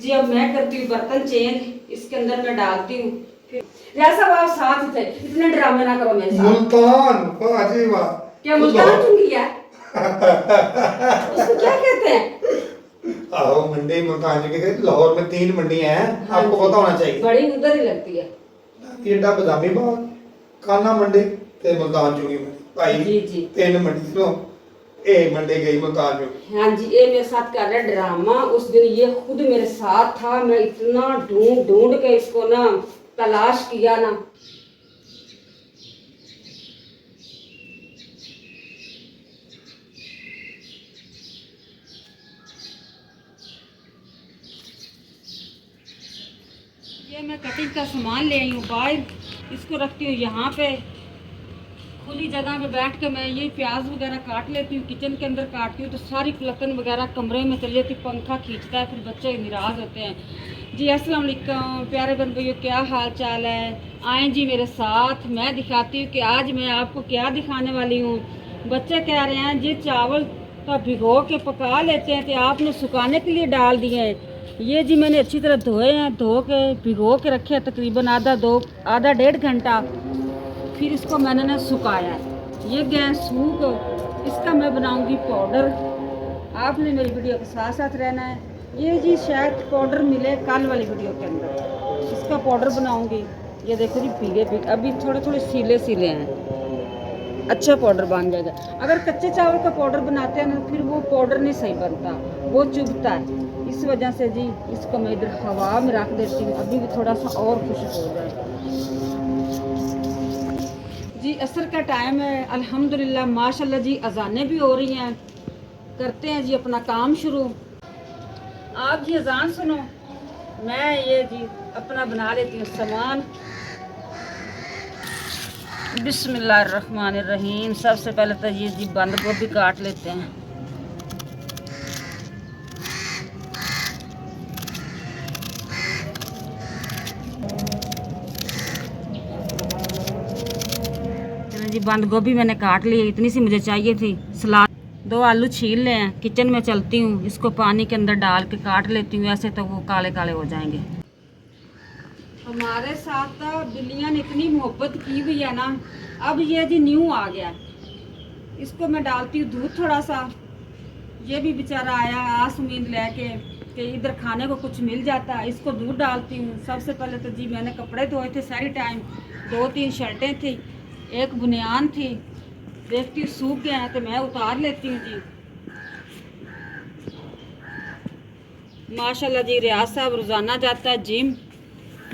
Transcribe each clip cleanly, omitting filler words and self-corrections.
जी अब मैं करती हूँ बर्तन चेंज, इसके अंदर मैं डालती हूँ। फिर जैसा आप साथ थे, इतने ड्रामे ना करो मेरे साथ। मुल्तान, वाह जी वाह। क्या मुल्तान चुंगी है? उसको क्या कहते हैं? आओ मंडी मुल्तान जी के, लाहौर में 3 मंडियां हैं, हाँ आपको जी, पता होना चाहिए। बड़ी उधर ही लगती है। एडा बदामी बाग, काना मंडी ते मुल्तान चुंगी मंडी भाई जी जी 3 मंडी सुनो, ए मंडी गई मुल्तान चुंगी। हाँ जी, ये मेरे साथ कर रहा है ड्रामा। उस दिन ये खुद मेरे साथ था, मैं इतना ढूंढ ढूंढ के इसको ना तलाश किया ना। ये मैं कटिंग का सामान ले आई हूँ बाहर, इसको रखती हूँ यहाँ पे खुली जगह पे बैठ के। मैं ये प्याज वगैरह काट लेती हूँ, किचन के अंदर काटती हूँ तो सारी कुलतन वगैरह कमरे में चली जाती, पंखा खींचता है, फिर बच्चे निराश होते हैं। जी अस्सलाम वालेकुम प्यारे बन भाइयों, क्या हाल चाल है? आए जी मेरे साथ, मैं दिखाती हूँ कि आज मैं आपको क्या दिखाने वाली हूँ। बच्चे कह रहे हैं जी चावल तो भिगो के पका लेते हैं, तो आपने सुखाने के लिए डाल दिए हैं। ये जी मैंने अच्छी तरह धोए हैं, धो के भिगो के रखे हैं तकरीबन आधा 1.5 घंटा। फिर इसको मैंने ना सुखाया है, ये गैस सूख, इसका मैं बनाऊंगी पाउडर। आपने मेरी वीडियो के साथ साथ रहना है। ये जी शायद पाउडर मिले कल वाली वीडियो के अंदर, इसका पाउडर बनाऊंगी। ये देखो जी भीगे भीगे, अभी थोड़े थोड़े सीले सीले हैं, अच्छा पाउडर बन जाएगा। अगर कच्चे चावल का पाउडर बनाते हैं ना, फिर वो पाउडर नहीं सही बनता, वो चुभता है। इस वजह से जी इसको मैं इधर हवा में रख देती हूँ, अभी भी थोड़ा सा और खुश्क हो जाए। जी असर का टाइम है, अल्हम्दुलिल्लाह माशाल्लाह जी अजानें भी हो रही हैं। करते हैं जी अपना काम शुरू। आप जी अजान सुनो, मैं ये जी अपना बना लेती हूँ सामान। बिस्मिल्लाहिर्रहमानिर्रहीम। सबसे पहले तो ये जी बंद गोभी काट लेते हैं। जी बंद गोभी मैंने काट ली, इतनी सी मुझे चाहिए थी। सलाद 2 आलू छील ले हैं, किचन में चलती हूँ, इसको पानी के अंदर डाल के काट लेती हूँ, ऐसे तो वो काले काले हो जाएंगे। हमारे साथ तो बिल्लियाँ ने इतनी मोहब्बत की हुई है ना। अब ये जी न्यू आ गया, इसको मैं डालती हूँ दूध थोड़ा सा। ये भी बेचारा आया आस उम्मीद लेके कि इधर खाने को कुछ मिल जाता, इसको दूध डालती हूँ। सबसे पहले तो जी मैंने कपड़े धोए थे सारी टाइम, 2-3 शर्टें थी, एक बुनियान थी, देखती हूँ सूख गया है तो मैं उतार लेती हूँ जी। माशाल्लाह जी रियाज साहब रोज़ाना जाता है जिम,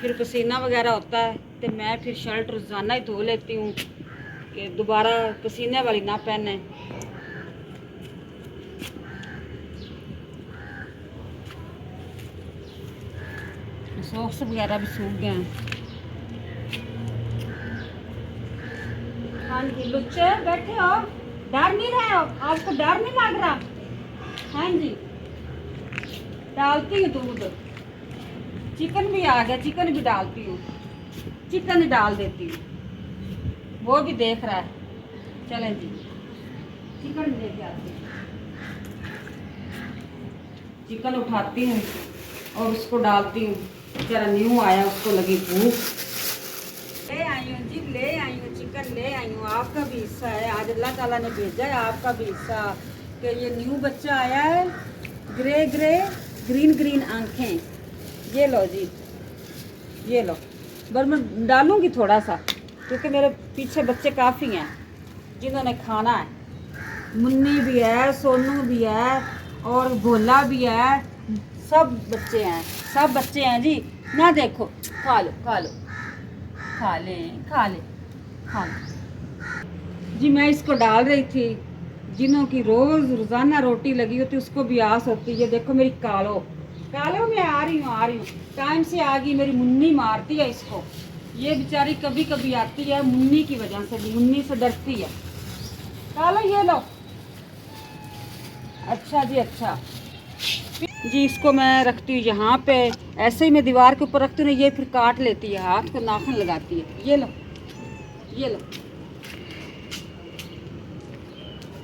फिर पसीना वगैरह होता है तो मैं फिर शर्ट रोज़ाना ही धो लेती हूँ कि दोबारा पसीने वाली ना पहने। सॉक्स वगैरह भी सूख गए हैं। हाँ जी बच्चे बैठे हो, डर नहीं रहे हो? आपको डर नहीं लग रहा? हाँ जी डालती हूँ दूध, चिकन भी आ गया, चिकन भी डालती हूँ, चिकन ही डाल देती हूँ, वो भी देख रहा है। चलें जी चिकन लेके आती हूँ, चिकन उठाती हूँ और उसको डालती हूँ। जरा न्यू आया, उसको लगी भूख। ले आई हूँ जी, ले आई हूँ चिकन, ले आई हूँ। आपका भी हिस्सा है, आज अल्लाह ताला ने भेजा है आपका भी हिस्सा कि ये न्यू बच्चा आया है, ग्रे ग्रे ग्रीन ग्रीन आंखें। ये लो जी, ये लो। बस मैं डालूंगी थोड़ा सा क्योंकि मेरे पीछे बच्चे काफ़ी हैं जिन्होंने खाना है। मुन्नी भी है, सोनू भी है और भोला भी है, सब बच्चे हैं, सब बच्चे हैं जी। ना देखो, खा लो खा लो, खा लें खा लें खा लें जी। मैं इसको डाल रही थी, जिन्हों की रोज़ाना रोटी लगी होती उसको भी आस होती है। देखो मेरी कालो कालो में आ रही हूँ, टाइम से आ गई। मेरी मुन्नी मारती है इसको, ये बेचारी कभी कभी आती है मुन्नी की वजह से भी, मुन्नी से डरती है। कालो ये लो, अच्छा जी अच्छा जी। इसको मैं रखती हूँ यहाँ पे, ऐसे ही मैं दीवार के ऊपर रखती हूँ ना, ये फिर काट लेती है, हाथ को नाखून लगाती है। ये लो ये लो,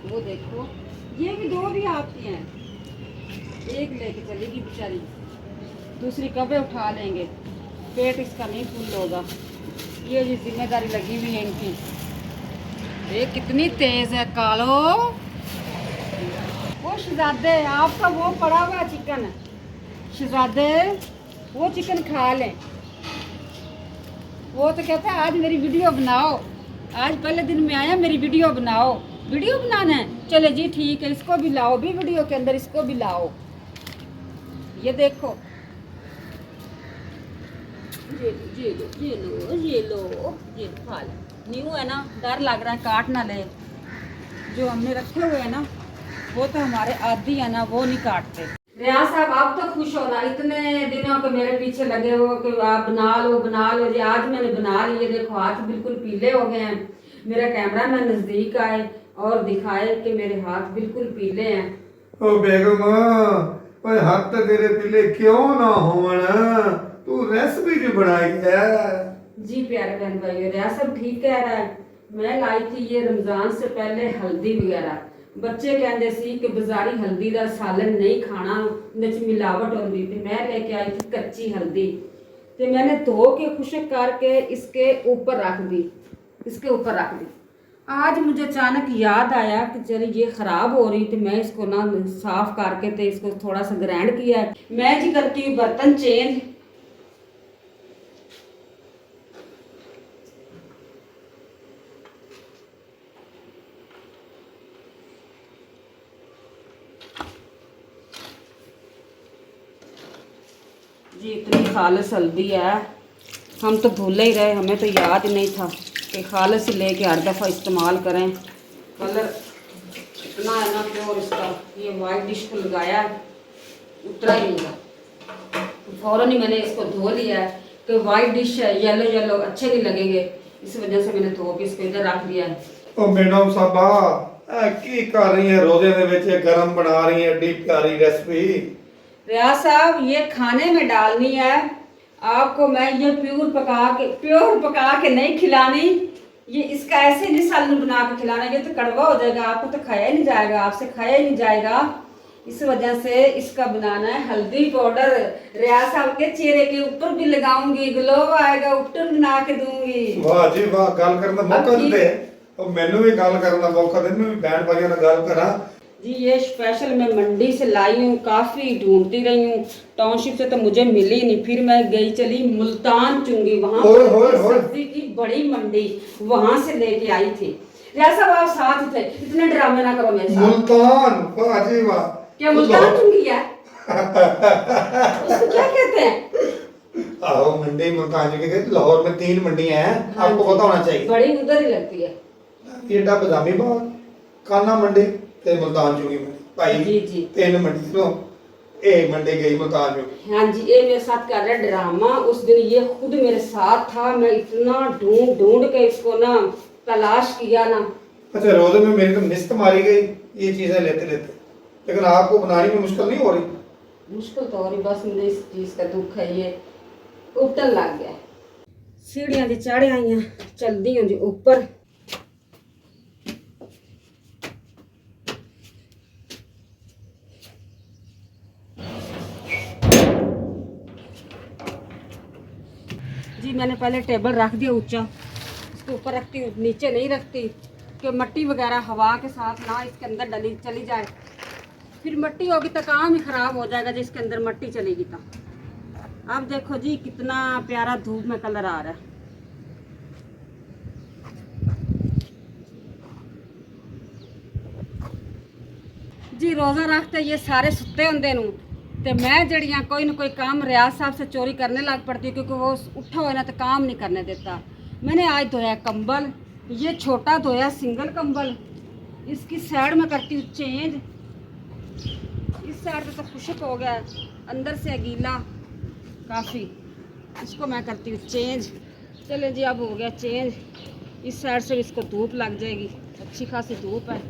वो देखो ये भी 2 भी आती हैं, एक लेके चलेगी बेचारी। दूसरी कभी उठा लेंगे, पेट इसका नहीं फुल होगा। ये जी जिम्मेदारी लगी हुई है इनकी। ये कितनी तेज है कालो। वो शहजादे, आपका वो पड़ा हुआ चिकन, शहजादे वो चिकन खा लें। वो तो कहता है आज मेरी वीडियो बनाओ, आज पहले दिन में आया मेरी वीडियो बनाओ। वीडियो बनाना है, चले जी ठीक है, इसको भी लाओ भी वीडियो के अंदर, इसको भी लाओ। ये देखो, ये खा ले। न्यू है ना, डर लग रहा है काट ना ले। जो हमने रखे हुए हैं ना वो तो हमारे आदी है ना, वो नहीं काटते। रियाज साहब आप तो खुश हो ना, इतने दिनों के मेरे पीछे लगे हो कि आप बना लो जी। आज मैंने बना लिए, देखो हाथ बिल्कुल पीले हो गए हैं। मेरा कैमरा मैन नजदीक आए और दिखाए कि मेरे हाथ बिल्कुल पीले हैं। ओ बेगम, ओए हाथ तो तेरे पीले क्यों ना होवन, तू रेसिपी जो बनाई है। जी प्यारे बहन भाई, रियाज साहब ठीक कह रहा है। मैं लाई थी ये रमजान से पहले हल्दी वगैरह। बच्चे कहते सी कि बाजारी हल्दी का सालन नहीं खाना, उन्हें मिलावट होती थी। मैं लेके आई थी कच्ची हल्दी, तो मैंने धो के खुशक करके इसके ऊपर रख दी, इसके ऊपर रख दी। आज मुझे अचानक याद आया कि चल ये ख़राब हो रही, तो मैं इसको ना साफ करके तो इसको थोड़ा सा ग्राइंड किया। मैं जी करती हूँ बर्तन चेंज। जी इतनी खालस हल्दी है, हम तो भूल ही रहे, हमें तो याद ही नहीं था कि खालस ही लेके हर दफ़ा इस्तेमाल करें। कलर इतना है ना प्योर इसका। ये वाइट डिश को लगाया, उतरा ही नहीं। फ़ौरन ही मैंने इसको धो लिया है कि वाइट डिश है, येलो येलो अच्छे नहीं लगेंगे, इस वजह से मैंने धो के इसको इधर रख दिया है। ओ मैडम साहबा, की कर रही है रोजे दे विच गरम बना रही है एडी प्यारी रेसिपी। रियाज साहब ये खाने में डालनी है आपको। मैं ये प्योर पका के नहीं खिलानी। ये इसका ऐसे नहीं सालन बना के खिलाना, ये तो कड़वा हो जाएगा, आपको तो खाया ही नहीं जाएगा, आपसे खाया ही नहीं जाएगा। इस वजह से इसका बनाना है हल्दी पाउडर। रियाज साहब के चेहरे के ऊपर भी लगाऊंगी, ग्लो आएगा, उपटन बना के दूंगी। वाह जी वाह, गल करने दा मौका दे। और मैनू भी गल करने दा मौका दे, मैं भी बहन भाइयों नाल गल करा। जी ये स्पेशल मैं मंडी से लाई हूँ, काफ़ी ढूंढती रही हूँ, टाउनशिप से तो मुझे मिली नहीं। फिर मैं गई चली मुल्तान चुंगी, वहाँ सब्जी की बड़ी मंडी, वहाँ से लेके आई थी। रियाज साहब आप साथ थे, इतने ड्रामे ना करो मेरे साथ। मुल्तान, वाह जी वाह। क्या मुल्तान चुंगी है? उसको क्या कहते हैं? आओ मंडी मुल्तान चुंगी के लाहौर में 3 मंडियां हैं, आपको पता होना चाहिए। बड़ी उधर ही लगती है। एडा बदामी बाग, काना मंडी ते मुल्तान चुंगी मंडी भाई। जी जी 3 मंडी तो ए मंडी गई मुल्तान चुंगी। हाँ जी, ये मेरे साथ कर रहा ड्रामा। उस दिन ये खुद मेरे साथ था, मैं इतना ढूंढ के इसको ना तलाश किया ना। अच्छा, रोजे में मेरी तो निस्त मारी गई ये चीजें लेते लेते, लेकिन आपको बनाने में मुश्किल नहीं हो रही? मुश्किल तो हो रही, बस मुझे इस चीज़ का दुख है, ये उबटन लग गया। सीढ़ियाँ दी चढ़ आई हैं, चलदी हूँ जी ऊपर। जी मैंने पहले टेबल रख दिया ऊंचा, इसके ऊपर रखती हूँ, नीचे नहीं रखती कि मिट्टी वगैरह हवा के साथ ना इसके अंदर डली चली जाए। फिर मिट्टी होगी तो काम ही ख़राब हो जाएगा, जिसके अंदर मिट्टी चलेगी तो। अब देखो जी कितना प्यारा धूप में कलर आ रहा है। जी रोज़ा रखते ये सारे सुते होंगे नू, तो मैं जड़ियाँ कोई ना कोई काम रियाज साहब से चोरी करने लग पड़ती है, क्योंकि वो उठा हुआ ना तो काम नहीं करने देता। मैंने आज धोया कंबल, ये छोटा धोया सिंगल कंबल, इसकी साइड में करती हूँ चेंज। इस साइड पे तो खुशक हो गया, अंदर से गीला काफ़ी, इसको मैं करती हूँ चेंज। चले जी अब हो गया चेंज। इस साइड से इसको धूप लग जाएगी, अच्छी खासी धूप है।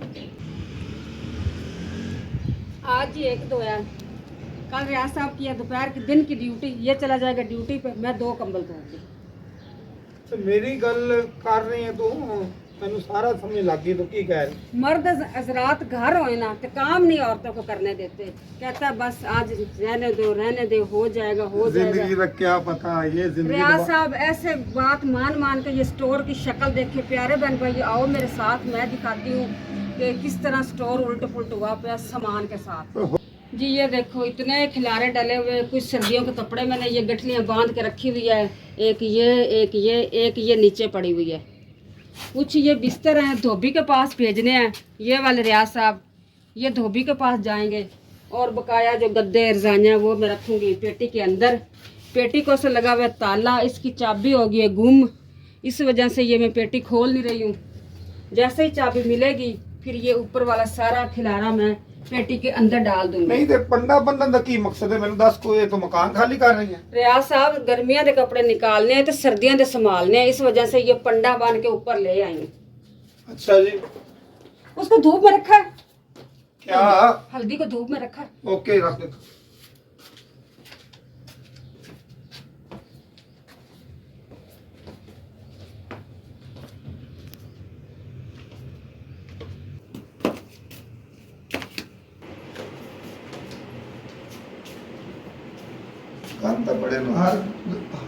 आज ही एक धोया, कल रियाज साहब की दोपहर की दिन की ड्यूटी, ये चला जाएगा ड्यूटी पे, मैं 2 कंबल धोऊंगी। तो मेरी गल कर रही है तू, ਤੈਨੂੰ ਸਾਰਾ ਸਮਝ ਲੱਗ गई तो की कह रही मर्द हजरात घर होए ना तो काम नहीं औरतों को करने देते, कहता बस आज रहने दो हो जाएगा जिंदगी का क्या पता ये जिंदगी रियाज साहब ऐसे बात मान मान के ये स्टोर की शक्ल देखे प्यारे बहन भाई आओ मेरे साथ, मैं दिखाती हूँ कि किस तरह स्टोर उल्ट पुलट हुआ पे सामान के साथ। जी ये देखो इतने खिलारे डले हुए, कुछ सर्दियों के कपड़े मैंने ये गठलियाँ बांध के रखी हुई है, एक ये नीचे पड़ी हुई है। कुछ ये बिस्तर हैं धोबी के पास भेजने हैं, ये वाले रियाज साहब ये धोबी के पास जाएंगे। और बकाया जो गद्दे रजाइयाँ वो मैं रखूँगी पेटी के अंदर। पेटी को से लगा हुआ ताला, इसकी चाबी हो गई है गुम, इस वजह से ये मैं पेटी खोल नहीं रही हूँ। जैसे ही चाबी मिलेगी फिर ये ऊपर वाला सारा खिलारा मैं पेटी के अंदर डाल दूंगी। नहीं ते पंडा बंधन दा की मकसद है मैंने दस को ये तो मकान खाली कर रही है। रियाज साहब गर्मियां के कपड़े निकालने हैं तो सर्दियां के संभालने हैं, इस वजह से ये पंडा बन के ऊपर ले आई हूँ। अच्छा जी उसको धूप में रखा है, क्या हल्दी को धूप में रखा है। ओके रख दे। गंद तो पड़े ना,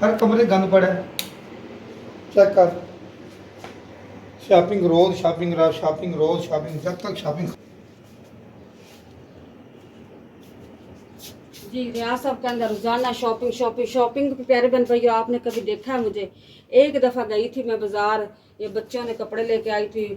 हर कमरे गंद पड़ा है। चेक कर, शॉपिंग रोज शॉपिंग रहा, शॉपिंग रोज शॉपिंग, जब तक शॉपिंग। जी रियाज साहब के अंदर रोजाना शॉपिंग शॉपिंग शॉपिंग। प्यारे बहन भाइयों आपने कभी देखा है मुझे? एक दफ़ा गई थी मैं बाज़ार, ये बच्चों ने कपड़े लेके आई थी,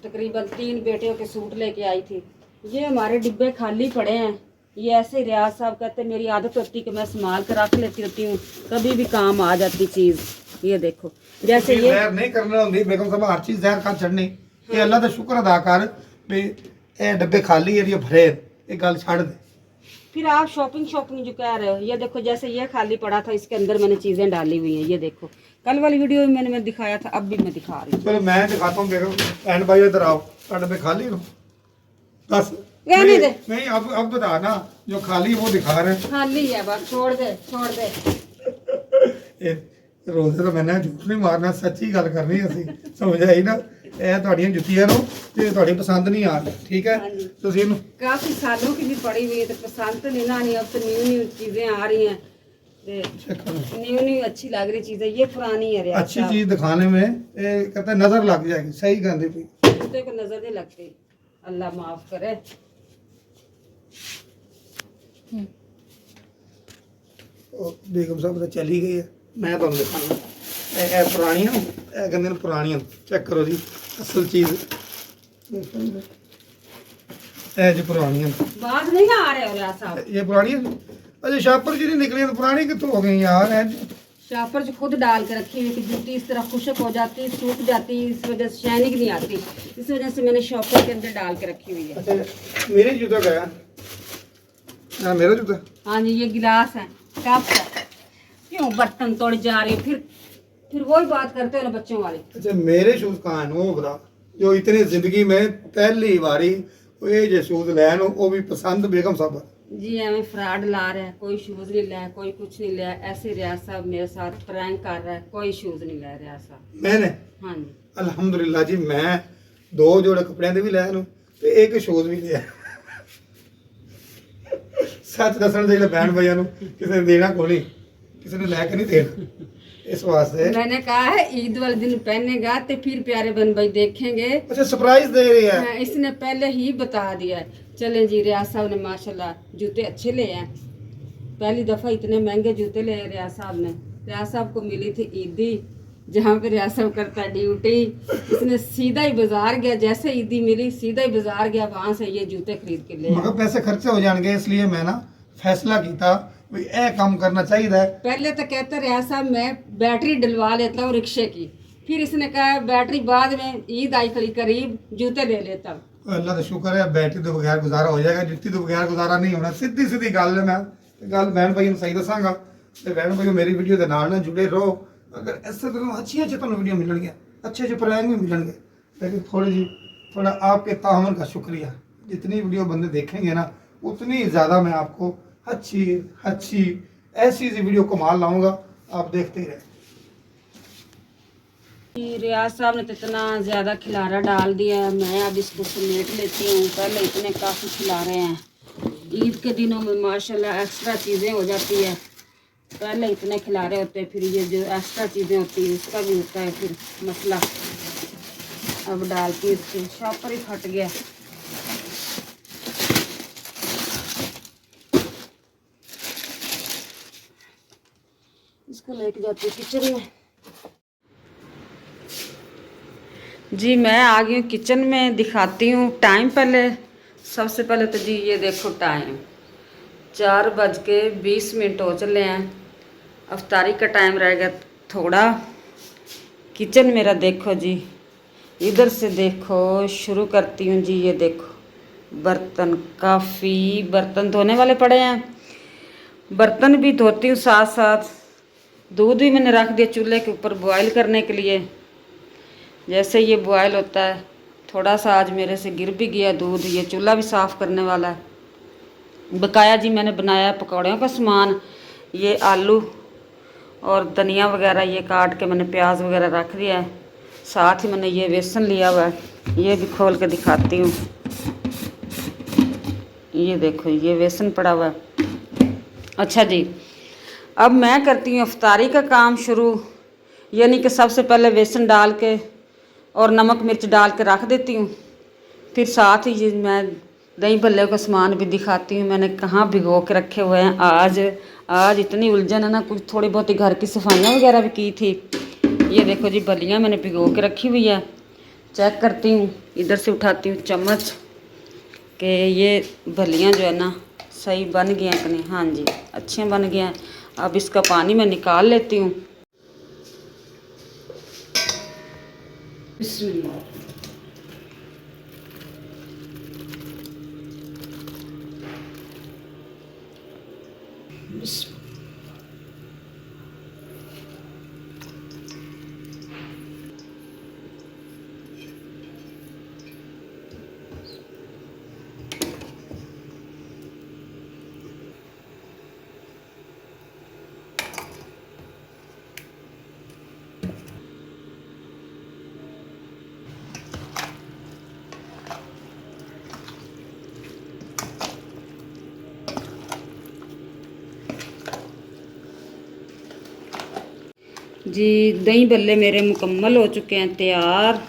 तकरीबन 3 बेटियों के सूट लेके आई थी। ये हमारे डिब्बे खाली पड़े हैं। ये ऐसे रियाज साहब कहते मेरी आदत होती कि मैं संभाल कर रख लेती होती हूँ, कभी भी काम आ जाती चीज़। ये देखो जैसे ये जहर नहीं करना होंगी बेगम साहब, हर चीज जहर खा छड़नी। ये अल्लाह का शुक्र अदा कर भी ये डब्बे खाली है, ये भरे, ये गल छड़ दे। फिर आप शॉपिंग शॉपिंग जो कह रहे हो, ये देखो जैसे ये खाली पड़ा था इसके अंदर मैंने चीज़ें डाली हुई हैं। ये देखो कल वाली वीडियो में मैंने दिखाया था, अब भी मैं दिखा रही हूँ। चलो मैं दिखाता हूँ बेगम। एंड भाई इधर आओ, डब्बे खाली हो बस। रहने दे। नहीं अब बता ना, जो खाली है वो दिखा रहे हैं। खाली है बस, छोड़ दे छोड़ दे। ਇਹ ਰੋਜ਼ ਤਾਂ ਮੈਨਾਂ ਝੂਠ ਨਹੀਂ ਮਾਰਨਾ, ਸੱਚੀ ਗੱਲ ਕਰਨੀ ਅਸੀਂ, ਸਮਝ ਆਈ ਨਾ। ਇਹ ਤੁਹਾਡੀਆਂ ਜੁੱਤੀਆਂ ਨੂੰ ਤੇ ਤੁਹਾਡੀ ਪਸੰਦ ਨਹੀਂ ਆ ਰਹੀ, ਠੀਕ ਹੈ? ਤੁਸੀਂ ਇਹਨੂੰ काफी सालों की भी पड़ी हुई है तो पसंद तो नहीं ना नहीं, अब तो न्यू चीजें आ रही हैं, चेक करो। न्यू अच्छी लग रही चीजें। ये पुरानी है रियाज अच्छी साहब। चीज दिखाने में ये कहता है नजर लग जाएगी, सही कहते भी। जूते को नजर नहीं लगती, अल्लाह माफ करे। बेगम साहब तो चली गई है, मैं ਤੁਹਾਨੂੰ ਦਿਖਾਣਾ। ਇਹ ਪੁਰਾਣੀਆਂ, ਇਹ ਕਹਿੰਦੇ ਨੇ ਪੁਰਾਣੀਆਂ। ਚੈੱਕ ਕਰੋ ਜੀ ਅਸਲ ਚੀਜ਼। ਇਹ ਜੀ ਪੁਰਾਣੀਆਂ, बात नहीं ना आ रहे हो रियाज साहब। ये पुरानी अजय शाहपुर जी नहीं निकली तो पुरानी कितों हो गई यार? शापर जो खुद डाल के रखी हुई कि जूती इस तरह खुशक हो जाती, सूख जाती, इस वजह से शाइनिंग नहीं आती, इस वजह से मैंने शॉपर के अंदर डाल के रखी हुई है। अच्छा मेरे जूता गया ना, मेरा जूता। हाँ जी ये गिलास है, कप है। क्यों बर्तन तोड़ जा रही हो? फिर वही बात करते हो ना बच्चों वाली। अच्छा मेरे शूज कहाँ हैं वो बता, जो इतनी जिंदगी में पहली बारी ये जो शूज लैन वो भी पसंद बेगम साहब। जी हमें फ्रॉड ला रहा है, कोई शूज़ नहीं लाया, कोई कुछ नहीं लाया। ऐसे रियाज साहब मेरे साथ प्रैंक कर रहा है, कोई शूज़ नहीं लाया रियाज साहब। मैंने हाँ जी अल्हम्दुलिल्लाह जी, मैं 2 जोड़े कपड़े दे भी लैन ते एक शूज भी लिया। सच दसन दे बहन भाइयों किसी ने देना को नहीं, किसी ने लैके नहीं देना, इस वास्ते मैंने कहा है ईद वाले दिन पहनेगा तो फिर प्यारे बहन भाई देखेंगे। अच्छा सरप्राइज दे रही है। हाँ, इसने पहले ही बता दिया है। चले जी रियाज साहब ने माशाल्लाह जूते अच्छे ले हैं, पहली दफ़ा इतने महंगे जूते ले रियाज साहब ने। रियाज साहब को मिली थी ईदी, जहाँ पे रियाज साहब करता है ड्यूटी, इसने सीधा ही बाजार गया, जैसे ईदी मिली सीधा ही बाजार गया, वहाँ से ये जूते खरीद के ले। मगर पैसे खर्चे हो जाएंगे, इसलिए मैं ना फैसला किया भी ए काम करना चाहिए। पहले तो कहते रियाज साहब मैं बैटरी डलवा लेता हूँ रिक्शे की, फिर इसने कहा बैटरी बाद में, ईद आई खड़ी करीब, जूते ले लेता हूँ। अल्लाह का शुक्र है बैटरी तो बगैर गुजारा हो जाएगा, जुत्ती तो बगैर गुजारा नहीं होना। सीधी सीधी गल है, मैं गल बहन भाई सही दसांगा ते बहन भाई मेरी वीडियो के नाल ना जुड़े रहो। अगर इस तरह अच्छी तुहानू वीडियो मिलणगियां, अच्छे प्रैंक भी मिलणगे, लेकिन थोड़ा आपके तामन का शुक्रिया। जितनी वीडियो बंदे देखेंगे ना उतनी ज़्यादा मैं आपको अच्छी ऐसी वीडियो कमाल लाऊंगा, आप देखते ही रहे। रियाज साहब ने तो इतना ज़्यादा खिलारा डाल दिया है, मैं अब इसको समेट लेती हूँ। पहले इतने काफ़ी खिलारे हैं, ईद के दिनों में माशाल्लाह एक्स्ट्रा चीज़ें हो जाती है। पहले इतने खिलारे होते हैं, फिर ये जो एक्स्ट्रा चीज़ें होती है इसका भी होता है फिर मसला। अब डालती इसके शॉपर ही फट गया। इसको लेके जाती हूँ किचन में। जी मैं आ गई हूँ किचन में, दिखाती हूँ टाइम। पहले सबसे पहले तो जी ये देखो टाइम 4:20 हो चले हैं। अफ्तारी का टाइम रहेगा थोड़ा। किचन मेरा देखो जी, इधर से देखो, शुरू करती हूँ जी। ये देखो बर्तन, काफ़ी बर्तन धोने वाले पड़े हैं। बर्तन भी धोती हूँ, साथ साथ दूध भी मैंने रख दिया चूल्हे के ऊपर बॉयल करने के लिए। जैसे ये बॉयल होता है, थोड़ा सा आज मेरे से गिर भी गया दूध। ये चूल्हा भी साफ़ करने वाला है। बकाया जी मैंने बनाया पकौड़ों का सामान। ये आलू और धनिया वगैरह ये काट के मैंने प्याज वगैरह रख दिया है। साथ ही मैंने ये बेसन लिया हुआ है, ये भी खोल के दिखाती हूँ। ये देखो ये बेसन पड़ा हुआ है। अच्छा जी, अब मैं करती हूँ अफ्तारी का काम शुरू। यानी कि सबसे पहले बेसन डाल के और नमक मिर्च डाल के रख देती हूँ। फिर साथ ही ये मैं दही भल्ले का सामान भी दिखाती हूँ। मैंने कहाँ भिगो के रखे हुए हैं। आज इतनी उलझन है ना, कुछ थोड़ी बहुत घर की सफाइयाँ वगैरह भी की थी। ये देखो जी भलियाँ मैंने भिगो के रखी हुई है। चेक करती हूँ, इधर से उठाती हूँ चम्मच कि ये भलियाँ जो है ना सही बन गई हैं कि नहीं। हाँ जी अच्छे बन गए हैं। अब इसका पानी मैं निकाल लेती हूँ। बिस्मिल्लाह। जी दही भल्ले मेरे मुकम्मल हो चुके हैं, तैयार।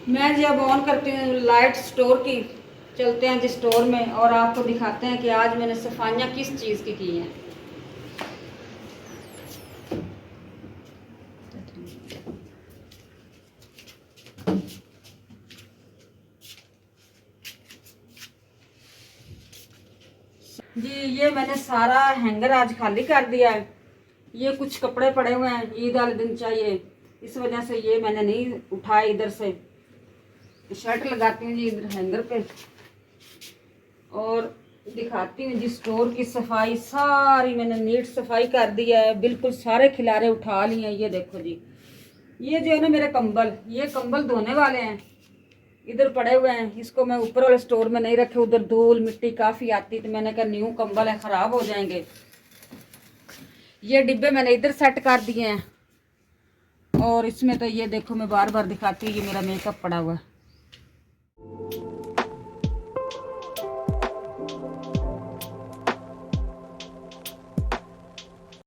मैं जी अब ऑन करती हूँ लाइट स्टोर की। चलते हैं जी स्टोर में और आपको दिखाते हैं कि आज मैंने सफाइयाँ किस चीज़ की हैं। जी ये मैंने सारा हैंगर आज खाली कर दिया है। ये कुछ कपड़े पड़े हुए हैं, ईद वाले दिन चाहिए, इस वजह से ये मैंने नहीं उठाए। इधर से शर्ट लगाती हूँ जी इधर हैंगर पे और दिखाती हूँ जी स्टोर की सफाई। सारी मैंने नीट सफाई कर दिया है, बिल्कुल सारे खिलारे उठा लिए हैं। ये देखो जी, ये जो है ना मेरे कंबल, ये कंबल धोने वाले हैं, इधर पड़े हुए हैं। इसको मैं ऊपर वाले स्टोर में नहीं रखे, उधर धूल मिट्टी काफ़ी आती, तो मैंने कहा न्यू कंबल है, ख़राब हो जाएंगे। ये डिब्बे मैंने इधर सेट कर दिए हैं और इसमें तो ये देखो मैं बार बार दिखाती हूँ, ये मेरा मेकअप पड़ा हुआ है।